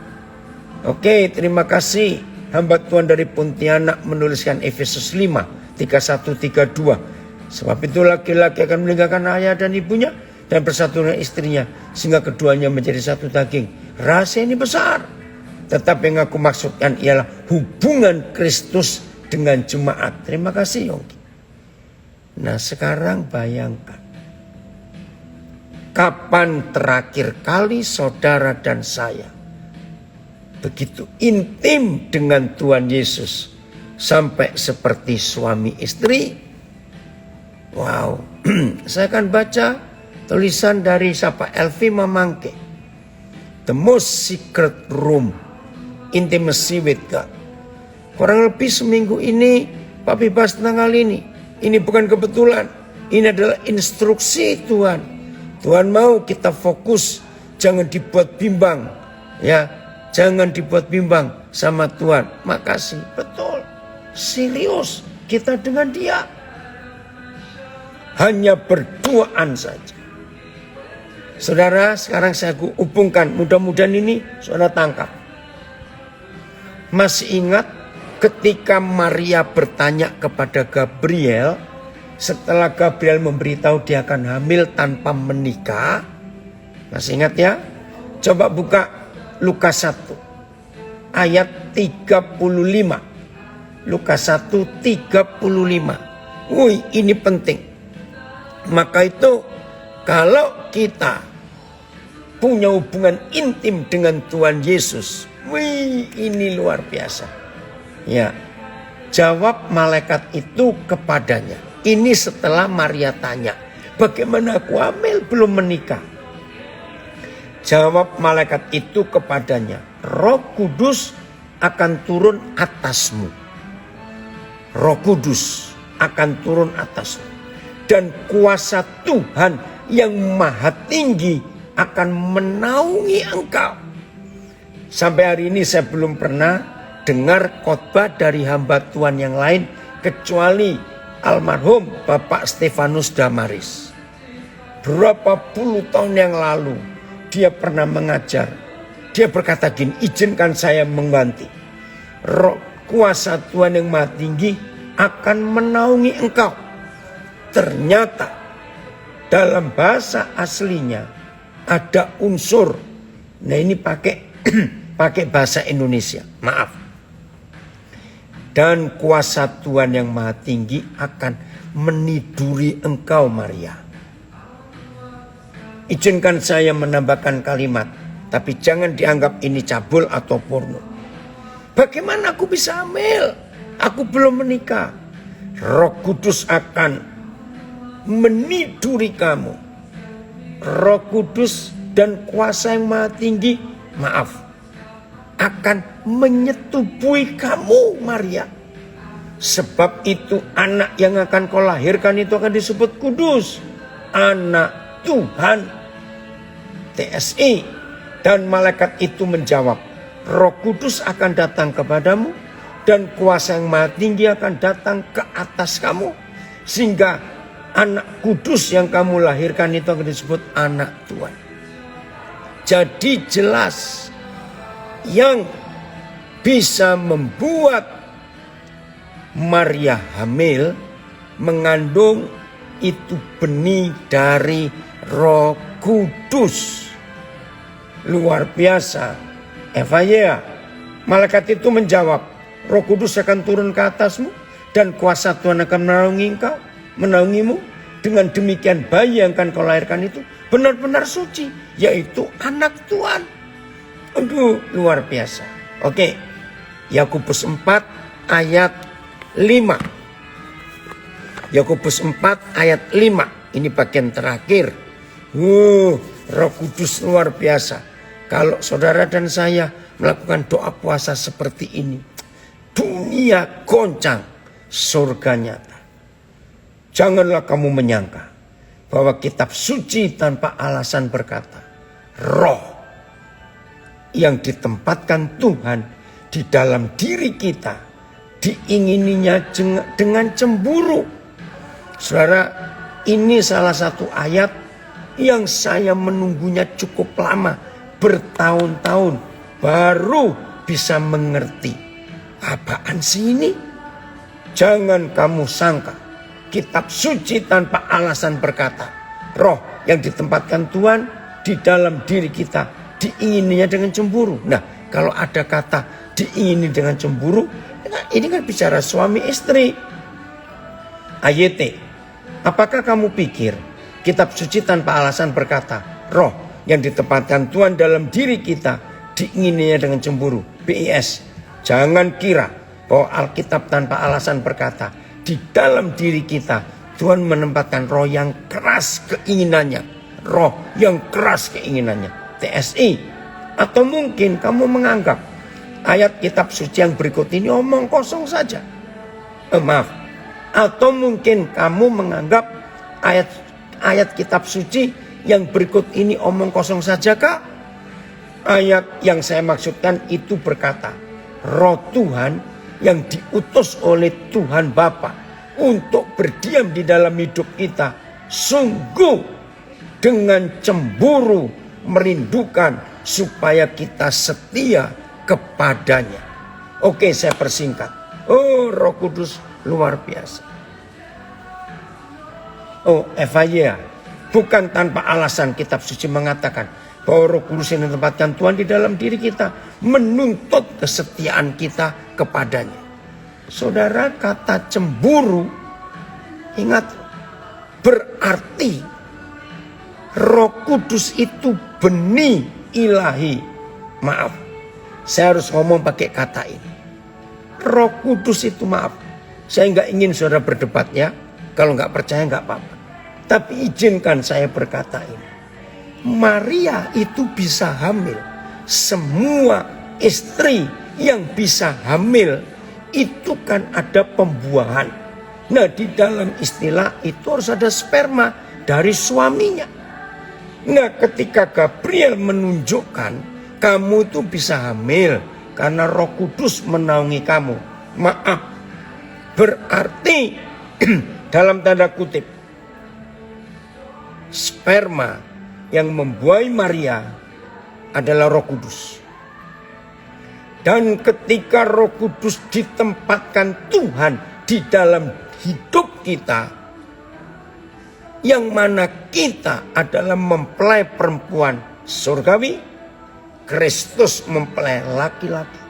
Oke, terima kasih. Hamba Tuhan dari Pontianak menuliskan Efesus 5, 31-32. Sebab itu laki-laki akan meninggalkan ayah dan ibunya dan bersatu dengan istrinya, sehingga keduanya menjadi satu daging. Rahasia ini besar. Tetapi yang aku maksudkan ialah hubungan Kristus dengan jemaat. Terima kasih, Yongki. Nah, sekarang bayangkan. Kapan terakhir kali saudara dan saya begitu intim dengan Tuhan Yesus sampai seperti suami istri? Wow. Saya akan baca tulisan dari siapa? Elvi Mamangke. The most secret room. Intimacy with God. Kurang lebih seminggu ini Papi bahas tentang hal ini. Ini bukan kebetulan. Ini adalah instruksi Tuhan. Tuhan mau kita fokus. Jangan dibuat bimbang. Ya, jangan dibuat bimbang sama Tuhan. Makasih. Betul. Serius. kita dengan dia. Hanya berduaan saja. Saudara, sekarang saya hubungkan, mudah-mudahan ini saudara tangkap. Masih ingat ketika Maria bertanya kepada Gabriel, setelah Gabriel memberitahu dia akan hamil tanpa menikah. Masih ingat ya? Coba buka Lukas 1 ayat 35. Lukas 1 35. Wih, ini penting. Maka itu kalau kita punya hubungan intim dengan Tuhan Yesus, wih, ini luar biasa. Ya, jawab malaikat itu kepadanya. Ini setelah Maria tanya, bagaimana aku hamil belum menikah? Jawab malaikat itu kepadanya, Roh Kudus akan turun atasmu. Roh Kudus akan turun atasmu. Dan kuasa Tuhan yang maha tinggi akan menaungi engkau. Sampai hari ini saya belum pernah dengar khotbah dari hamba Tuhan yang lain kecuali almarhum Bapak Stefanus Damaris. Berapa puluh tahun yang lalu dia pernah mengajar. Dia berkata gini, izinkan saya mengganti. Roh kuasa Tuhan yang maha tinggi akan menaungi engkau. Ternyata dalam bahasa aslinya ada unsur. Nah ini pakai bahasa Indonesia. Maaf. Dan kuasa Tuhan yang maha tinggi akan meniduri engkau Maria. Izinkan saya menambahkan kalimat. Tapi jangan dianggap ini cabul atau porno. Bagaimana aku bisa hamil? Aku belum menikah. Roh Kudus akan meniduri kamu. Roh Kudus dan kuasa yang maha tinggi, akan menyetubui kamu Maria. Sebab itu anak yang akan kau lahirkan itu akan disebut kudus. Anak Tuhan. TSI. Dan malaikat itu menjawab, Roh Kudus akan datang kepadamu dan kuasa yang maha tinggi akan datang ke atas kamu. Sehingga anak kudus yang kamu lahirkan itu akan disebut anak Tuhan. Jadi jelas yang bisa membuat Maria hamil mengandung itu benih dari Roh Kudus. Luar biasa. Evaya, malaikat itu menjawab, Roh Kudus akan turun ke atasmu dan kuasa Tuhan akan menaungimu. Dengan demikian bayi yang akan kau lahirkan itu benar-benar suci, yaitu anak Tuhan. Aduh, luar biasa. Oke, Yakobus 4 ayat 5. Yakobus 4 ayat 5. Ini bagian terakhir. Roh Kudus luar biasa. Kalau saudara dan saya melakukan doa puasa seperti ini, dunia goncang, surga nyata. Janganlah kamu menyangka bahwa kitab suci tanpa alasan berkata, roh yang ditempatkan Tuhan di dalam diri kita diingininya dengan cemburu. Saudara, ini salah satu ayat yang saya menunggunya cukup lama, bertahun-tahun baru bisa mengerti. Apaan sih ini? Jangan kamu sangka kitab suci tanpa alasan berkata, roh yang ditempatkan Tuhan di dalam diri kita diingininya dengan cemburu. Nah, kalau ada kata diingini dengan cemburu, ini kan bicara suami istri. AYT, apakah kamu pikir kitab suci tanpa alasan berkata, roh yang ditempatkan Tuhan dalam diri kita diingininya dengan cemburu? BIS, jangan kira bahwa Alkitab tanpa alasan berkata di dalam diri kita Tuhan menempatkan roh yang keras keinginannya. Roh yang keras keinginannya. TSI, atau mungkin kamu menganggap ayat kitab suci yang berikut ini omong kosong saja. Atau mungkin kamu menganggap ayat kitab suci yang berikut ini omong kosong saja kak? Ayat yang saya maksudkan itu berkata, roh Tuhan yang diutus oleh Tuhan Bapa untuk berdiam di dalam hidup kita, sungguh dengan cemburu merindukan supaya kita setia kepadanya. Oke, saya persingkat. Oh, Roh Kudus luar biasa. Oh, FYI, bukan tanpa alasan kitab suci mengatakan bahwa Roh Kudus yang ditempatkan Tuhan di dalam diri kita menuntut kesetiaan kita kepadanya. Saudara, kata cemburu, ingat, berarti Roh Kudus itu benih ilahi. Maaf, saya harus ngomong pakai kata ini. Roh Kudus itu, maaf, saya nggak ingin saudara berdebat ya. Kalau nggak percaya nggak apa-apa. Tapi izinkan saya berkata ini. Maria itu bisa hamil. Semua istri yang bisa hamil itu kan ada pembuahan. Nah, di dalam istilah itu harus ada sperma dari suaminya. Nah, ketika Gabriel menunjukkan kamu itu bisa hamil karena Roh Kudus menaungi kamu. Maaf, berarti dalam tanda kutip sperma yang membuai Maria adalah Roh Kudus. Dan ketika Roh Kudus ditempatkan Tuhan di dalam hidup kita, yang mana kita adalah mempelai perempuan surgawi, Kristus mempelai laki-laki.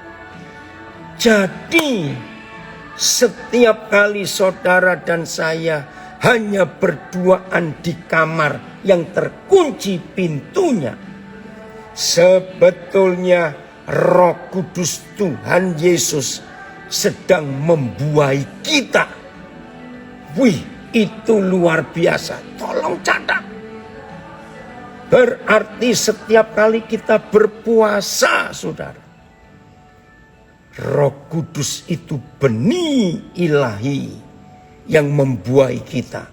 Jadi setiap kali saudara dan saya hanya berduaan di kamar yang terkunci pintunya, sebetulnya Roh Kudus Tuhan Yesus sedang membuai kita. Wih, itu luar biasa. Tolong catat. Berarti setiap kali kita berpuasa, saudara, Roh Kudus itu benih ilahi yang membuai kita.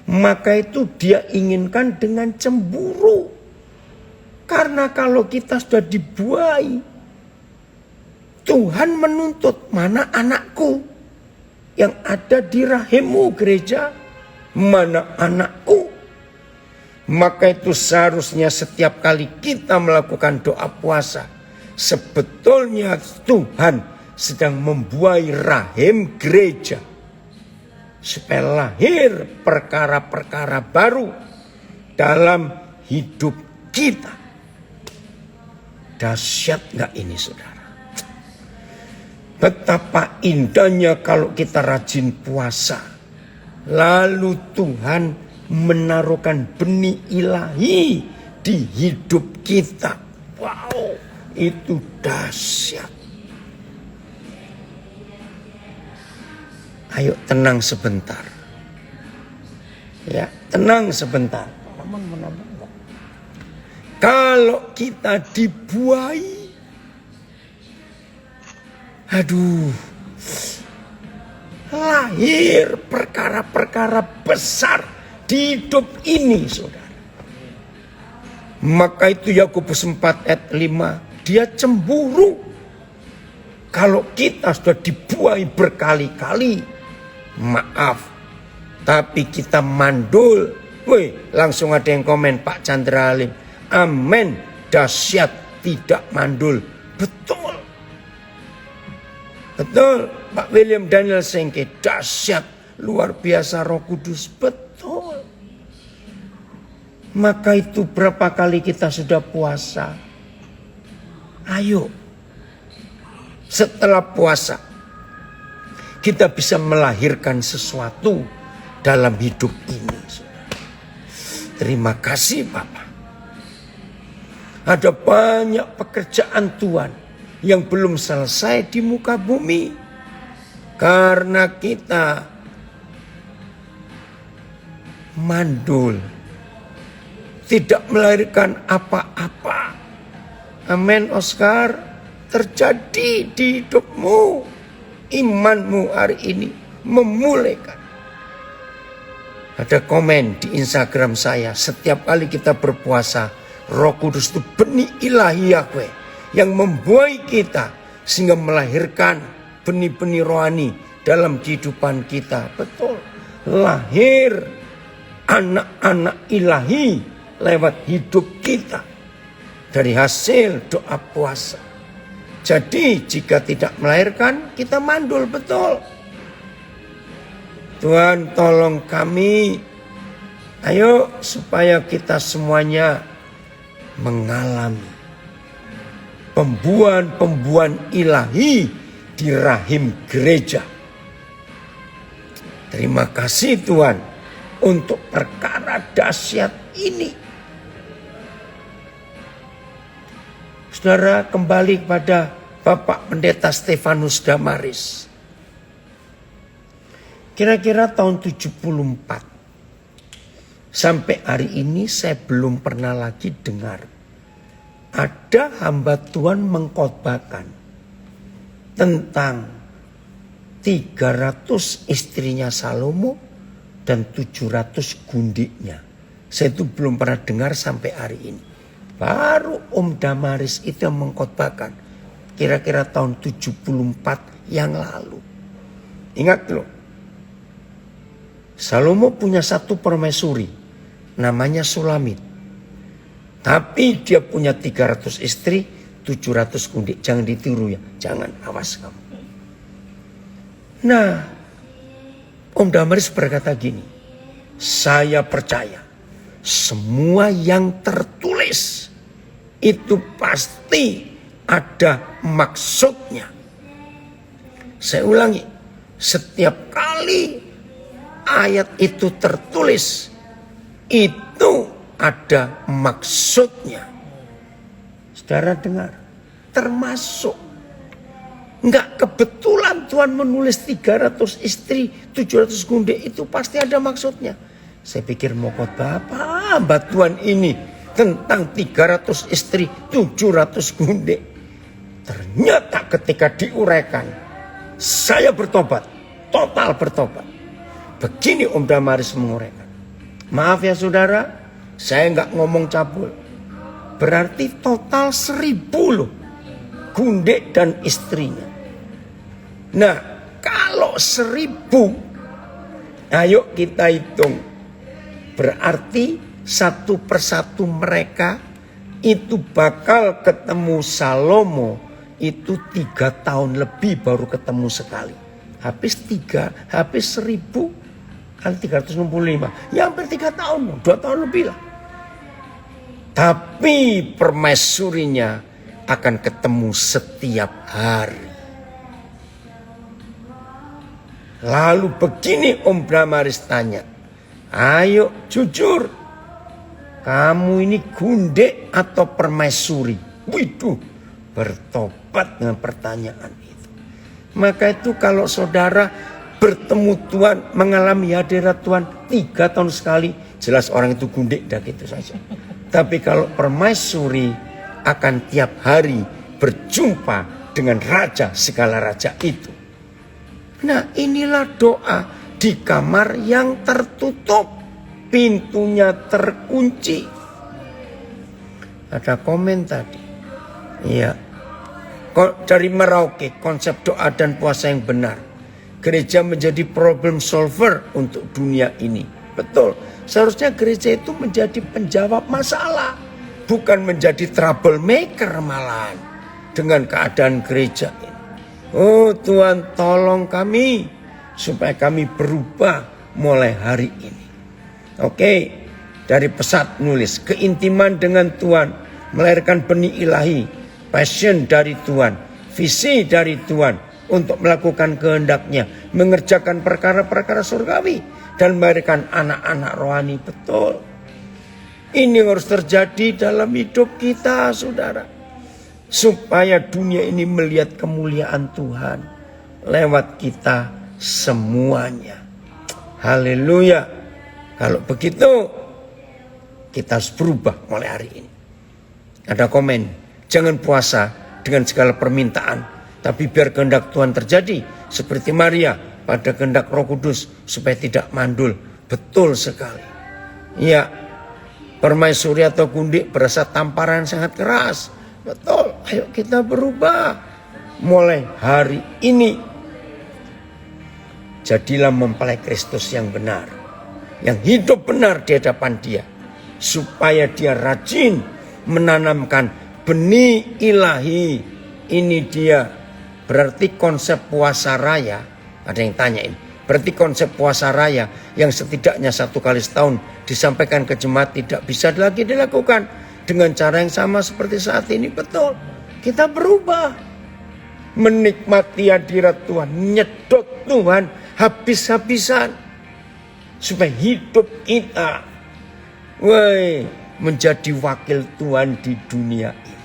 Maka itu dia inginkan dengan cemburu. Karena kalau kita sudah dibuai, Tuhan menuntut, mana anakku yang ada di rahimmu gereja, mana anakku. Maka itu seharusnya setiap kali kita melakukan doa puasa, sebetulnya Tuhan sedang membuai rahim gereja. Supaya lahir perkara-perkara baru dalam hidup kita. Dahsyat gak ini, saudara? Betapa indahnya kalau kita rajin puasa. Lalu Tuhan menaruhkan benih ilahi di hidup kita. Wow, itu dahsyat. Ayo tenang sebentar. Ya, tenang sebentar. Kalau kita dibuai, aduh, lahir perkara-perkara besar di hidup ini, saudara. Maka itu Yakobus 4 ayat 5, dia cemburu. Kalau kita sudah dibuai berkali-kali, maaf, tapi kita mandul. Woi, langsung ada yang komen, Pak Chandra Halim, amin, dahsyat, tidak mandul. Betul. Betul, Pak William Daniel Sengke, dahsyat, luar biasa Roh Kudus. Betul. Maka itu berapa kali kita sudah puasa? Ayo, setelah puasa kita bisa melahirkan sesuatu dalam hidup ini. Terima kasih Bapak. Ada banyak pekerjaan Tuhan yang belum selesai di muka bumi. Karena kita mandul. Tidak melahirkan apa-apa. Amin, Oscar. Terjadi di hidupmu. Imanmu hari ini memulihkan. Ada komen di Instagram saya. Setiap kali kita berpuasa, Roh Kudus itu benih ilahi Yahweh yang membuai kita sehingga melahirkan benih-benih rohani dalam kehidupan kita. Betul. Lahir anak-anak ilahi lewat hidup kita. Dari hasil doa puasa. Jadi jika tidak melahirkan, kita mandul, betul. Tuhan tolong kami. Ayo supaya kita semuanya mengalami pembuahan ilahi di rahim gereja. Terima kasih Tuhan untuk perkara dahsyat ini. Saudara, kembali kepada Bapak Pendeta Stefanus Damaris. Kira-kira tahun 74. Sampai hari ini saya belum pernah lagi dengar ada hamba Tuhan mengkhotbahkan tentang 300 istrinya Salomo dan 700 gundiknya. Saya itu belum pernah dengar sampai hari ini. Baru Om Damaris itu yang mengkhotbahkan kira-kira tahun 74 yang lalu. Ingat loh, Salomo punya satu permaisuri namanya Sulamit. Tapi dia punya 300 istri, 700 gundik. Jangan ditiru ya, jangan, awas kamu. Nah, Om Damaris berkata gini, saya percaya semua yang tertulis itu pasti ada maksudnya. Saya ulangi, setiap kali ayat itu tertulis, itu ada maksudnya. Saudara dengar, termasuk enggak kebetulan Tuhan menulis 300 istri, 700 gundik, itu pasti ada maksudnya. Saya pikir mau khotbah apa hamba Tuhan ini tentang 300 istri, 700 gundik. Ternyata ketika diuraikan, saya bertobat, total bertobat. Begini Om Damaris menguraikan. Maaf ya saudara, saya nggak ngomong cabul. Berarti total 1000 loh, gundik dan istrinya. Nah, kalau 1000, ayo kita hitung. Berarti satu persatu mereka itu bakal ketemu Salomo itu 3 tahun lebih baru ketemu sekali. Habis 1000 kali 365. Ya hampir 3 tahun, 2 tahun lebih lah. Tapi permaisurinya akan ketemu setiap hari. Lalu begini Om Damaris tanya, ayo jujur, kamu ini gundik atau permaisuri? Widuh, bertobat dengan pertanyaan itu. Maka itu kalau saudara bertemu Tuhan, mengalami hadirat Tuhan 3 tahun sekali, jelas orang itu gundik, dah gitu saja. Tapi kalau permaisuri akan tiap hari berjumpa dengan raja segala raja itu. Nah, inilah doa di kamar yang tertutup, pintunya terkunci. Ada komen tadi. Iya. Dari Merauke, konsep doa dan puasa yang benar. Gereja menjadi problem solver untuk dunia ini. Betul. Seharusnya gereja itu menjadi penjawab masalah. Bukan menjadi troublemaker malahan. Dengan keadaan gereja ini. Oh Tuhan tolong kami. Supaya kami berubah mulai hari ini. Oke. Dari Pesat nulis. Keintiman dengan Tuhan. Melahirkan benih ilahi. Passion dari Tuhan. Visi dari Tuhan. Untuk melakukan kehendaknya, mengerjakan perkara-perkara surgawi, dan melahirkan anak-anak rohani. Betul. Ini harus terjadi dalam hidup kita, saudara. Supaya dunia ini melihat kemuliaan Tuhan lewat kita semuanya. Haleluya. Kalau begitu, kita harus berubah mulai hari ini. Ada komen, jangan puasa dengan segala permintaan, tapi biar kehendak Tuhan terjadi. Seperti Maria pada kehendak Roh Kudus supaya tidak mandul. Betul sekali. Ya, permaisuri atau gundik berasa tamparan sangat keras. Betul. Ayo kita berubah mulai hari ini. Jadilah mempelai Kristus yang benar, yang hidup benar di hadapan Dia, supaya dia rajin menanamkan benih ilahi. Ini dia. Berarti konsep puasa raya, ada yang tanyain, berarti konsep puasa raya yang setidaknya 1 kali setahun disampaikan ke jemaat tidak bisa lagi dilakukan dengan cara yang sama seperti saat ini. Betul, kita berubah, menikmati hadirat Tuhan, nyedot Tuhan habis-habisan, supaya hidup kita menjadi wakil Tuhan di dunia ini.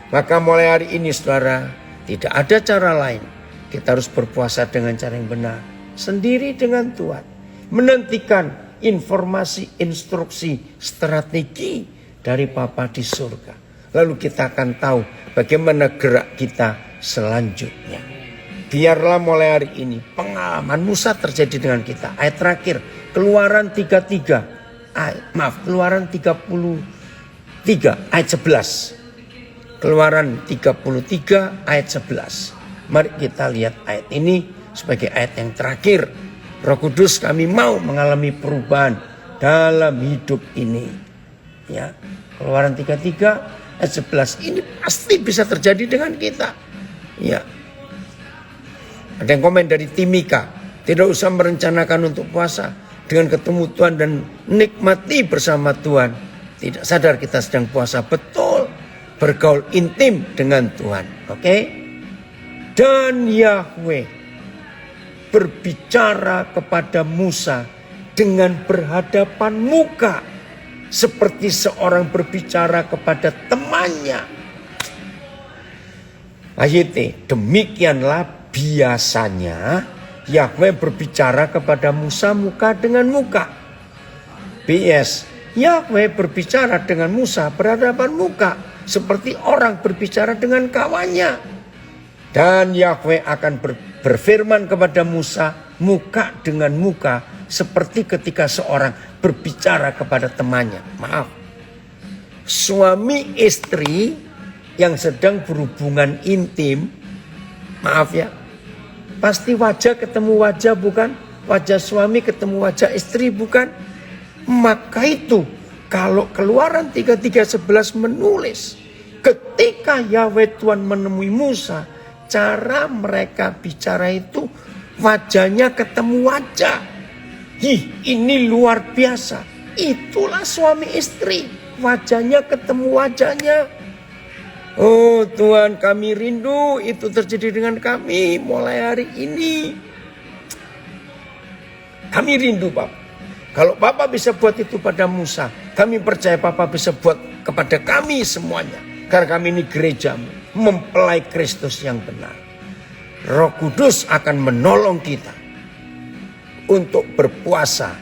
Maka mulai hari ini saudara, tidak ada cara lain. Kita harus berpuasa dengan cara yang benar, sendiri dengan Tuhan, menantikan informasi, instruksi, strategi dari Bapa di surga. Lalu kita akan tahu bagaimana gerak kita selanjutnya. Biarlah mulai hari ini pengalaman Musa terjadi dengan kita. Ayat terakhir, Keluaran 33, Keluaran 33 ayat 11. Keluaran 33 ayat 11. Mari kita lihat ayat ini sebagai ayat yang terakhir. Roh Kudus, kami mau mengalami perubahan dalam hidup ini. Ya, Keluaran 33 ayat 11 ini pasti bisa terjadi dengan kita. Ya. Ada yang komen dari Timika, tidak usah merencanakan untuk puasa, dengan ketemu Tuhan dan nikmati bersama Tuhan. Tidak sadar kita sedang puasa. Betul. Bergaul intim dengan Tuhan. Oke? Dan Yahweh berbicara kepada Musa dengan berhadapan muka, seperti seorang berbicara kepada temannya. Ayat, demikianlah biasanya Yahweh berbicara kepada Musa muka dengan muka. PS, Yahweh berbicara dengan Musa berhadapan muka, seperti orang berbicara dengan kawannya. Dan Yahweh akan berfirman kepada Musa muka dengan muka, seperti ketika seorang berbicara kepada temannya. Maaf, suami istri yang sedang berhubungan intim, maaf ya, pasti wajah ketemu wajah, bukan? Wajah suami ketemu wajah istri, bukan? Maka itu kalau Keluaran 33:11 menulis, ketika Yahweh Tuhan menemui Musa, cara mereka bicara itu wajahnya ketemu wajah. Ini luar biasa. Itulah suami istri, wajahnya ketemu wajahnya. Oh Tuhan, kami rindu itu terjadi dengan kami mulai hari ini. Kami rindu Bapak. Kalau Bapak bisa buat itu pada Musa, kami percaya Bapak bisa buat kepada kami semuanya. Karena kami ini gerejamu, mempelai Kristus yang benar. Roh Kudus akan menolong kita untuk berpuasa.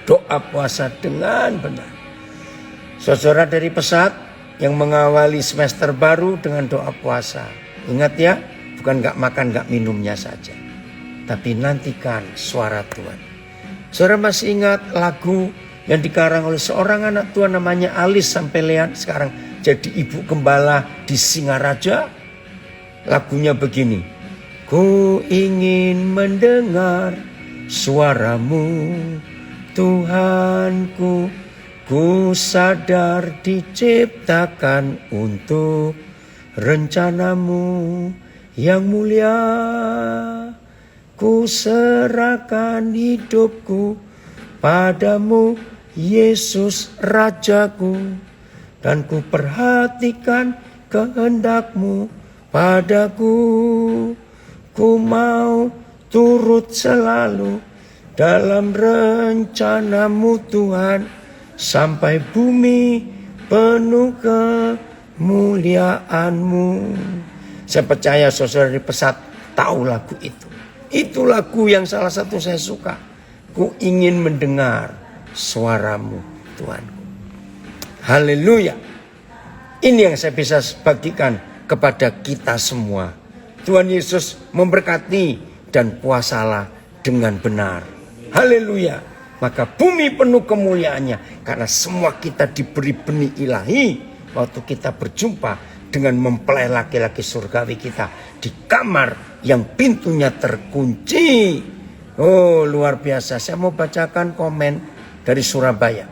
Doa puasa dengan benar. Saudara dari Pesat yang mengawali semester baru dengan doa puasa. Ingat ya, bukan gak makan gak minumnya saja, tapi nantikan suara Tuhan. Saudara masih ingat lagu yang dikarang oleh seorang anak Tuhan namanya Alis Sampelean, sekarang jadi ibu gembala di Singaraja? Lagunya begini. Ku ingin mendengar suaramu Tuhanku, ku sadar diciptakan untuk rencanamu yang mulia. Ku serahkan hidupku padamu Yesus Rajaku, dan ku perhatikan kehendakmu padaku. Ku mau turut selalu dalam rencanamu Tuhan, sampai bumi penuh kemuliaanmu. Saya percaya saudara di Pesat tahu lagu itu. Itu lagu yang salah satu saya suka. Ku ingin mendengar suaramu Tuhanku. Haleluya. Ini yang saya bisa bagikan kepada kita semua. Tuhan Yesus memberkati, dan puasalah dengan benar. Haleluya. Maka bumi penuh kemuliaannya, karena semua kita diberi benih ilahi waktu kita berjumpa dengan mempelai laki-laki surgawi kita di kamar yang pintunya terkunci. Oh, luar biasa. Saya mau bacakan komen dari Surabaya.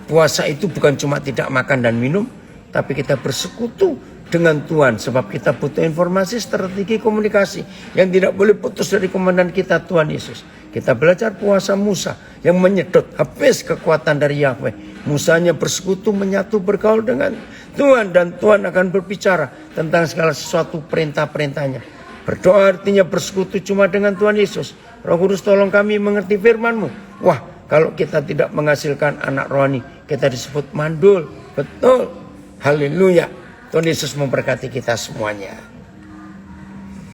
Puasa itu bukan cuma tidak makan dan minum, tapi kita bersekutu dengan Tuhan. Sebab kita butuh informasi, strategi komunikasi yang tidak boleh putus dari komandan kita, Tuhan Yesus. Kita belajar puasa Musa yang menyedot habis kekuatan dari Yahweh. Musanya bersekutu, menyatu, bergaul dengan Tuhan. Dan Tuhan akan berbicara tentang segala sesuatu perintah-perintahnya. Berdoa artinya bersekutu cuma dengan Tuhan Yesus. Roh Kudus tolong kami mengerti firman-Mu. Wah, kalau kita tidak menghasilkan anak rohani, kita disebut mandul. Betul. Haleluya. Tuhan Yesus memberkati kita semuanya.